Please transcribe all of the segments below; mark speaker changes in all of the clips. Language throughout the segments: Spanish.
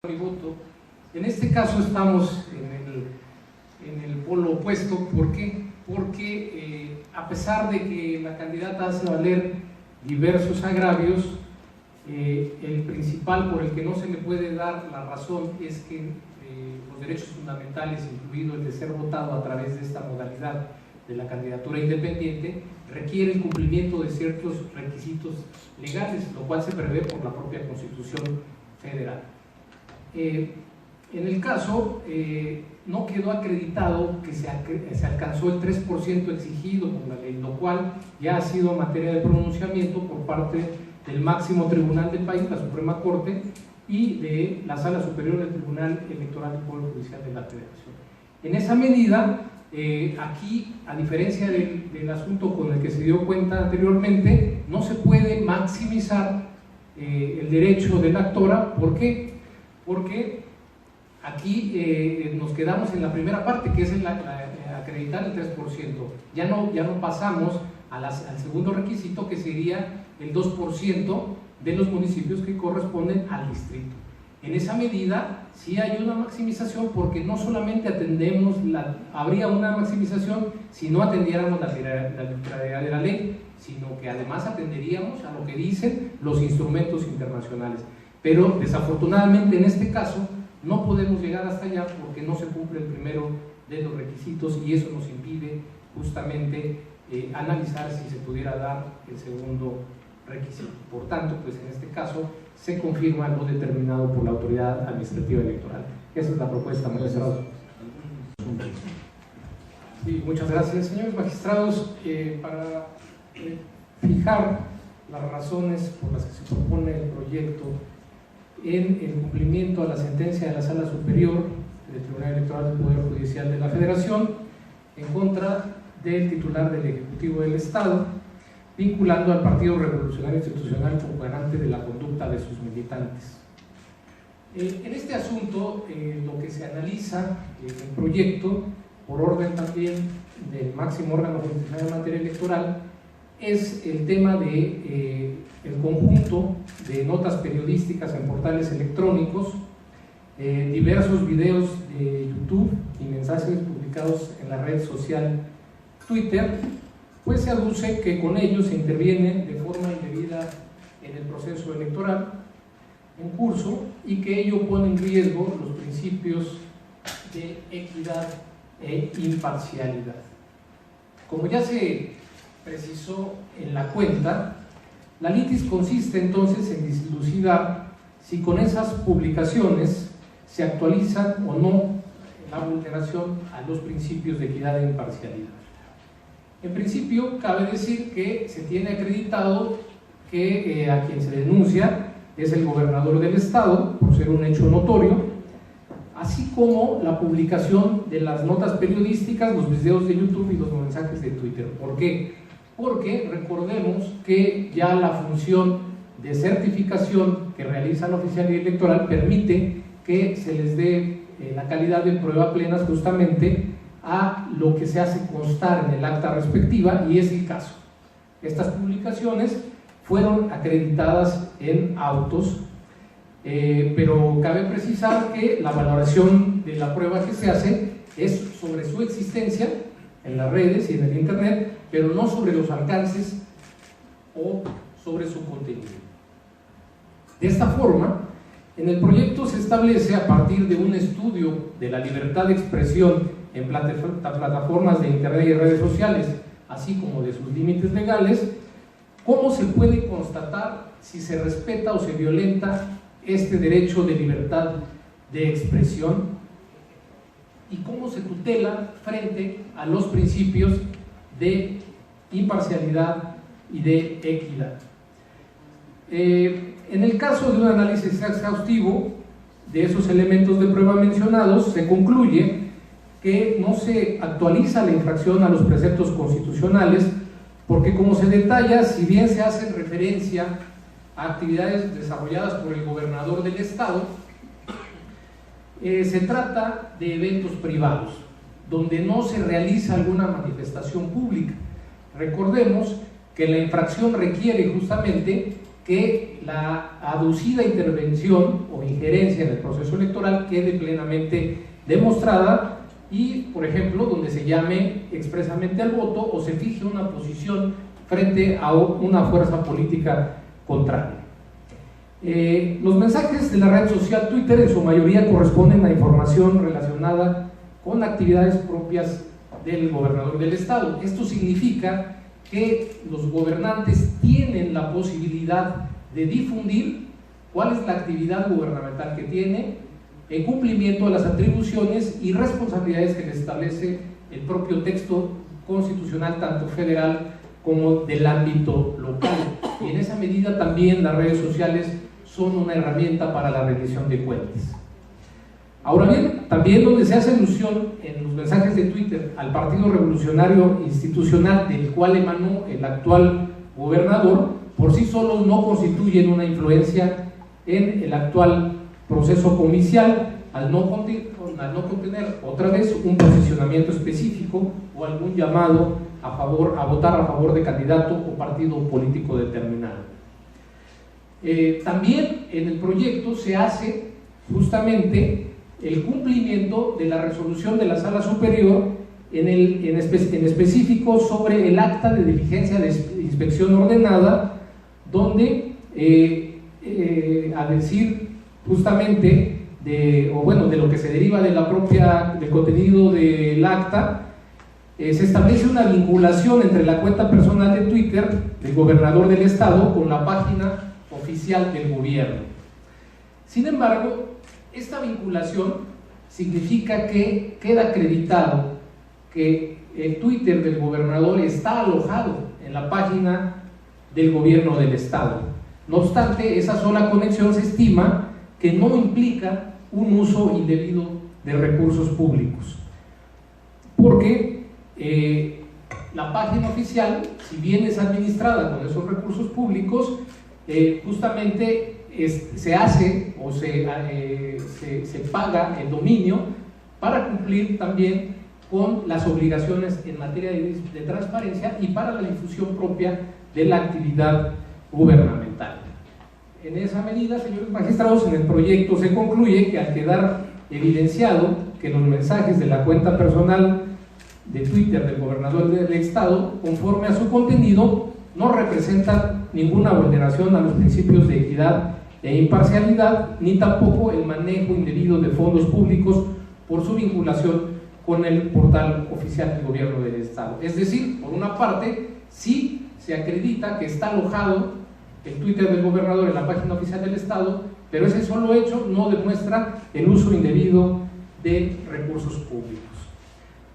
Speaker 1: mi voto. En este caso estamos en el polo opuesto. ¿Por qué? Porque a pesar de que la candidata hace valer diversos agravios, el principal por el que no se le puede dar la razón es que los derechos fundamentales, incluido el de ser votado a través de esta modalidad de la candidatura independiente, requiere el cumplimiento de ciertos requisitos legales, lo cual se prevé por la propia Constitución Federal. En el caso, no quedó acreditado que se alcanzó el 3% exigido por la ley, lo cual ya ha sido materia de pronunciamiento por parte del máximo tribunal del país, la Suprema Corte, y de la Sala Superior del Tribunal Electoral del Poder Judicial de la Federación. En esa medida, aquí, a diferencia del asunto con el que se dio cuenta anteriormente, no se puede maximizar el derecho de la actora. ¿Por qué? Porque aquí nos quedamos en la primera parte, que es acreditar el 3%. Ya no pasamos al segundo requisito, que sería el 2% de los municipios que corresponden al distrito. En esa medida sí hay una maximización, porque no solamente habría una maximización si no atendiéramos la arbitrariedad de la ley, sino que además atenderíamos a lo que dicen los instrumentos internacionales. Pero desafortunadamente en este caso no podemos llegar hasta allá porque no se cumple el primero de los requisitos, y eso nos impide justamente analizar si se pudiera dar el segundo requisito. Por tanto, pues en este caso se confirma lo determinado por la autoridad administrativa electoral. Esa es la propuesta, magistrados. Sí, muchas gracias, señores magistrados. Para fijar las razones por las que se propone el proyecto en el cumplimiento a la sentencia de la Sala Superior del Tribunal Electoral del Poder Judicial de la Federación en contra del titular del Ejecutivo del Estado, vinculando al Partido Revolucionario Institucional como garante de la conducta de sus militantes. En este asunto, lo que se analiza en el proyecto, por orden también del máximo órgano jurisdiccional en materia electoral, es el tema de el conjunto de notas periodísticas en portales electrónicos, diversos videos de YouTube y mensajes publicados en la red social Twitter, pues se aduce que con ellos se interviene de forma indebida en el proceso electoral en curso, y que ello pone en riesgo los principios de equidad e imparcialidad. Como ya se precisó en la cuenta, la litis consiste entonces en dilucidar si con esas publicaciones se actualizan o no la vulneración a los principios de equidad e imparcialidad. En principio, cabe decir que se tiene acreditado que a quien se denuncia es el gobernador del estado, por ser un hecho notorio, así como la publicación de las notas periodísticas, los videos de YouTube y los mensajes de Twitter. ¿Por qué? Porque recordemos que ya la función de certificación que realiza la oficialía electoral permite que se les dé la calidad de prueba plenas justamente a lo que se hace constar en el acta respectiva, y es el caso. Estas publicaciones fueron acreditadas en autos, pero cabe precisar que la valoración de la prueba que se hace es sobre su existencia en las redes y en el internet, pero no sobre los alcances o sobre su contenido. De esta forma, en el proyecto se establece, a partir de un estudio de la libertad de expresión en plataformas de internet y redes sociales, así como de sus límites legales, cómo se puede constatar si se respeta o se violenta este derecho de libertad de expresión, y cómo se tutela frente a los principios de imparcialidad y de equidad. En el caso de un análisis exhaustivo de esos elementos de prueba mencionados, se concluye que no se actualiza la infracción a los preceptos constitucionales, porque, como se detalla, si bien se hace referencia a actividades desarrolladas por el gobernador del estado, se trata de eventos privados, donde no se realiza alguna manifestación pública. Recordemos que la infracción requiere justamente que la aducida intervención o injerencia en el proceso electoral quede plenamente demostrada y, por ejemplo, donde se llame expresamente al voto o se fije una posición frente a una fuerza política contraria. Los mensajes de la red social Twitter en su mayoría corresponden a información relacionada con actividades propias del gobernador del estado. Esto significa que los gobernantes tienen la posibilidad de difundir cuál es la actividad gubernamental que tiene en cumplimiento de las atribuciones y responsabilidades que le establece el propio texto constitucional, tanto federal como del ámbito local. Y en esa medida también las redes sociales son una herramienta para la rendición de cuentas. Ahora bien, también donde se hace alusión en los mensajes de Twitter al Partido Revolucionario Institucional del cual emanó el actual gobernador, por sí solos no constituyen una influencia en el actual proceso comicial, al no contener otra vez un posicionamiento específico o algún llamado a votar a favor de candidato o partido político determinado. También en el proyecto se hace justamente el cumplimiento de la resolución de la Sala Superior en específico sobre el acta de diligencia de inspección ordenada, donde a decir justamente de lo que se deriva de del contenido del acta, se establece una vinculación entre la cuenta personal de Twitter del gobernador del estado con la página oficial del gobierno. Sin embargo, esta vinculación significa que queda acreditado que el Twitter del gobernador está alojado en la página del gobierno del estado. No obstante, esa sola conexión se estima que no implica un uso indebido de recursos públicos, porque la página oficial, si bien es administrada con esos recursos públicos, justamente se hace o se paga el dominio para cumplir también con las obligaciones en materia de transparencia y para la difusión propia de la actividad gubernamental. En esa medida, señores magistrados, en el proyecto se concluye que al quedar evidenciado que los mensajes de la cuenta personal de Twitter del gobernador del estado, conforme a su contenido, no representan ninguna vulneración a los principios de equidad e imparcialidad, ni tampoco el manejo indebido de fondos públicos por su vinculación con el portal oficial del gobierno del estado. Es decir, por una parte, sí se acredita que está alojado el Twitter del gobernador en la página oficial del estado, pero ese solo hecho no demuestra el uso indebido de recursos públicos.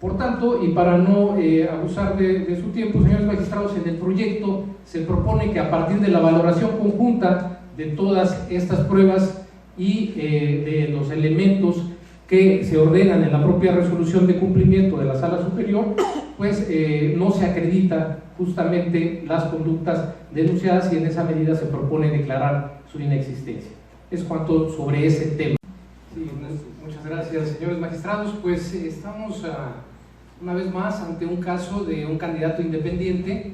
Speaker 1: Por tanto, y para no abusar de su tiempo, señores magistrados, en el proyecto se propone que a partir de la valoración conjunta de todas estas pruebas y de los elementos que se ordenan en la propia resolución de cumplimiento de la Sala Superior, pues no se acredita justamente las conductas denunciadas y en esa medida se propone declarar su inexistencia. Es cuanto sobre ese tema. Sí, muchas gracias, señores magistrados. Pues estamos una vez más ante un caso de un candidato independiente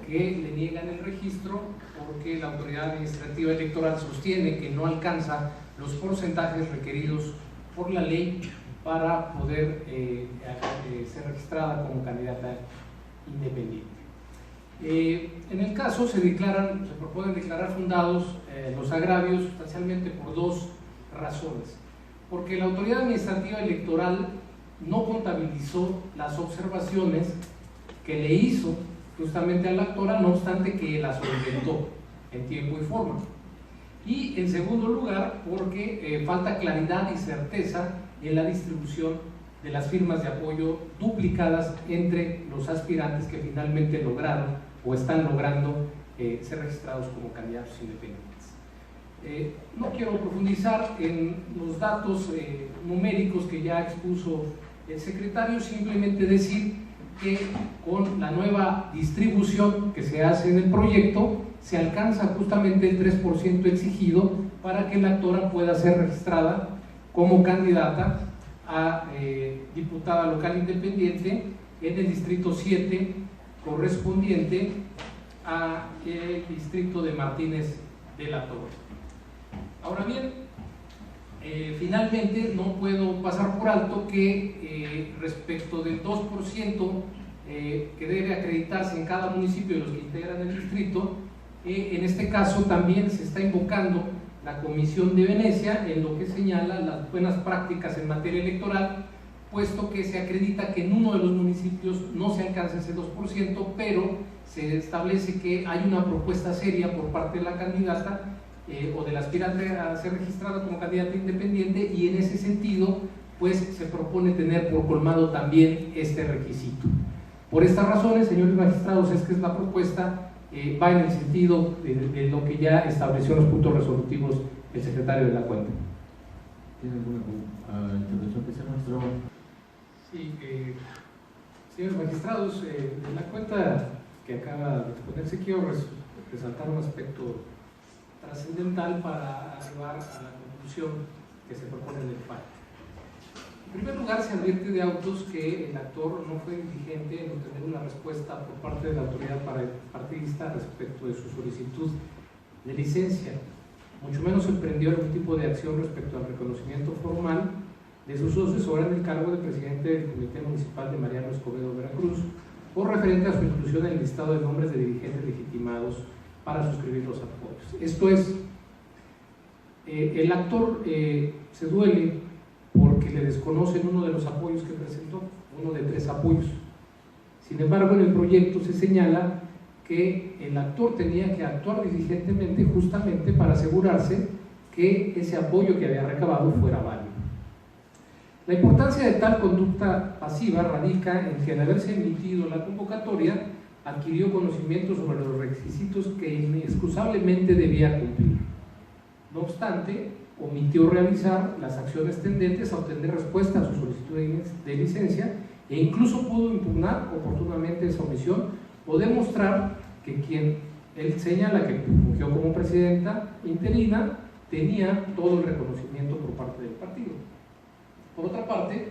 Speaker 1: que le niegan el registro porque la autoridad administrativa electoral sostiene que no alcanza los porcentajes requeridos por la ley para poder ser registrada como candidata independiente. En el caso se proponen declarar fundados los agravios sustancialmente por dos razones. Porque la autoridad administrativa electoral no contabilizó las observaciones que le hizo justamente a la actora, no obstante que las solventó en tiempo y forma. Y en segundo lugar, porque falta claridad y certeza en la distribución de las firmas de apoyo duplicadas entre los aspirantes que finalmente lograron o están logrando ser registrados como candidatos independientes. No quiero profundizar en los datos numéricos que ya expuso el secretario, simplemente decir que con la nueva distribución que se hace en el proyecto se alcanza justamente el 3% exigido para que la actora pueda ser registrada como candidata a diputada local independiente en el distrito 7 correspondiente al distrito de Martínez del actor. Ahora bien, finalmente no puedo pasar por alto que respecto del 2% que debe acreditarse en cada municipio de los que integran el distrito, en este caso también se está invocando la Comisión de Venecia en lo que señala las buenas prácticas en materia electoral, puesto que se acredita que en uno de los municipios no se alcanza ese 2%, pero se establece que hay una propuesta seria por parte de la candidata o del aspirante a ser registrada como candidata independiente, y en ese sentido pues se propone tener por colmado también este requisito. Por estas razones, señores magistrados, es que la propuesta va en el sentido de lo que ya estableció en los puntos resolutivos el secretario de la cuenta.
Speaker 2: ¿Tiene alguna intervención que sea, maestro?
Speaker 1: Sí, señores magistrados, de la cuenta que acaba de exponerse, quiero resaltar un aspecto trascendental para arribar a la conclusión que se propone en el fallo. En primer lugar, se advierte de autos que el actor no fue diligente en obtener una respuesta por parte de la autoridad partidista respecto de su solicitud de licencia, mucho menos emprendió algún tipo de acción respecto al reconocimiento formal de su sucesora en el cargo de presidente del Comité Municipal de Mariano Escobedo, Veracruz, o referente a su inclusión en el listado de nombres de dirigentes legitimados para suscribir los apoyos. Esto es, el actor se duele porque le desconocen uno de los apoyos que presentó, uno de 3 apoyos. Sin embargo, en el proyecto se señala que el actor tenía que actuar diligentemente justamente para asegurarse que ese apoyo que había recabado fuera válido. La importancia de tal conducta pasiva radica en que al haberse emitido la convocatoria adquirió conocimiento sobre los requisitos que inexcusablemente debía cumplir. No obstante, omitió realizar las acciones tendentes a obtener respuesta a su solicitud de licencia, e incluso pudo impugnar oportunamente esa omisión o demostrar que quien él señala que fungió como presidenta interina tenía todo el reconocimiento por parte del partido. Por otra parte,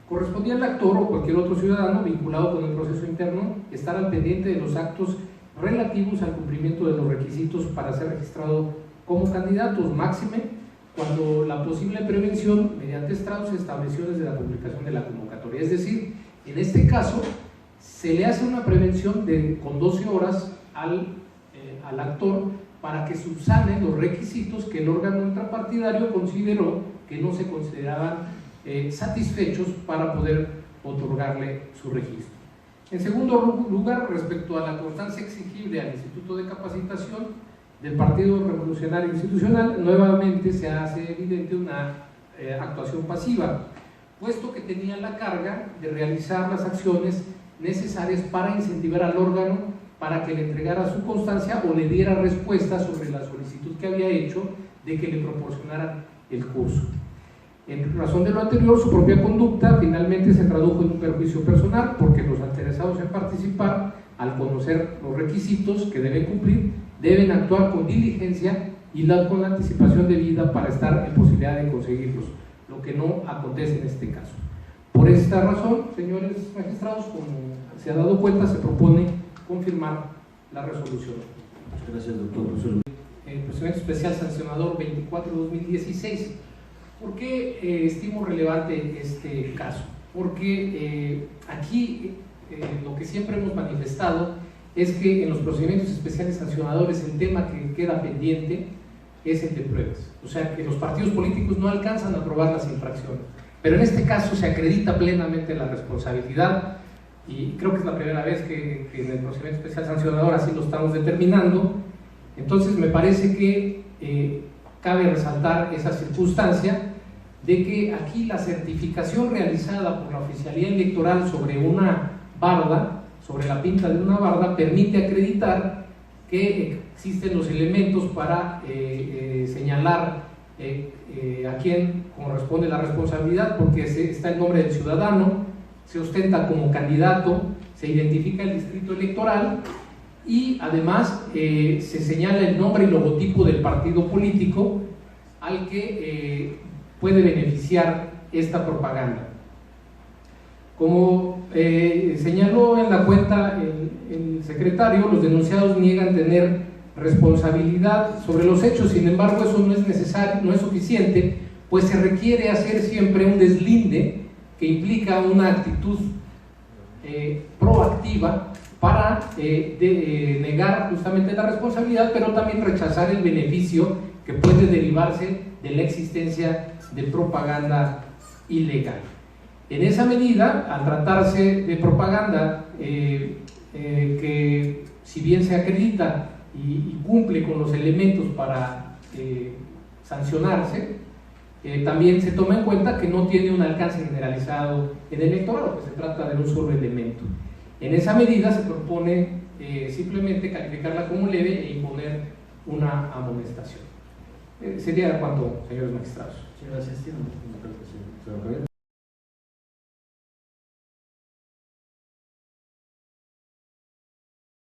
Speaker 1: correspondía al actor o cualquier otro ciudadano vinculado con el proceso interno estar al pendiente de los actos relativos al cumplimiento de los requisitos para ser registrado como candidatos, máxime cuando la posible prevención mediante estrados se estableció desde la publicación de la convocatoria. Es decir, en este caso se le hace una prevención con 12 horas al actor para que subsane los requisitos que el órgano intrapartidario consideró que no se consideraban satisfechos para poder otorgarle su registro. En segundo lugar, respecto a la constancia exigible al Instituto de Capacitación del Partido Revolucionario Institucional, nuevamente se hace evidente una actuación pasiva, puesto que tenía la carga de realizar las acciones necesarias para incentivar al órgano para que le entregara su constancia o le diera respuesta sobre la solicitud que había hecho de que le proporcionaran el curso. En razón de lo anterior, su propia conducta finalmente se tradujo en un perjuicio personal, porque los interesados en participar, al conocer los requisitos que deben cumplir, deben actuar con diligencia y con la anticipación debida para estar en posibilidad de conseguirlos, lo que no acontece en este caso. Por esta razón, señores magistrados, como se ha dado cuenta, se propone confirmar la resolución.
Speaker 2: Muchas gracias, doctor.
Speaker 1: El procedimiento especial sancionador 24/2016. ¿Por qué estimo relevante este caso? Porque aquí lo que siempre hemos manifestado es que en los procedimientos especiales sancionadores el tema que queda pendiente es el de pruebas. O sea, que los partidos políticos no alcanzan a probar las infracciones. Pero en este caso se acredita plenamente la responsabilidad, y creo que es la primera vez que en el procedimiento especial sancionador así lo estamos determinando. Entonces me parece que cabe resaltar esa circunstancia de que aquí la certificación realizada por la oficialía electoral sobre una barda, sobre la pinta de una barda, permite acreditar que existen los elementos para señalar a quién corresponde la responsabilidad, porque está el nombre del ciudadano, se ostenta como candidato, se identifica el distrito electoral y además se señala el nombre y logotipo del partido político al que puede beneficiar esta propaganda. Como señaló en la cuenta el secretario, los denunciados niegan tener responsabilidad sobre los hechos. Sin embargo, eso no es necesario, no es suficiente, pues se requiere hacer siempre un deslinde que implica una actitud proactiva para negar justamente la responsabilidad, pero también rechazar el beneficio que puede derivarse de la existencia de propaganda ilegal. En esa medida, al tratarse de propaganda que, si bien se acredita y cumple con los elementos para sancionarse, también se toma en cuenta que no tiene un alcance generalizado en el electorado, que se trata de un solo elemento. En esa medida se propone simplemente calificarla como leve e imponer una amonestación. Sería cuanto, señores magistrados.
Speaker 2: Sí, gracias.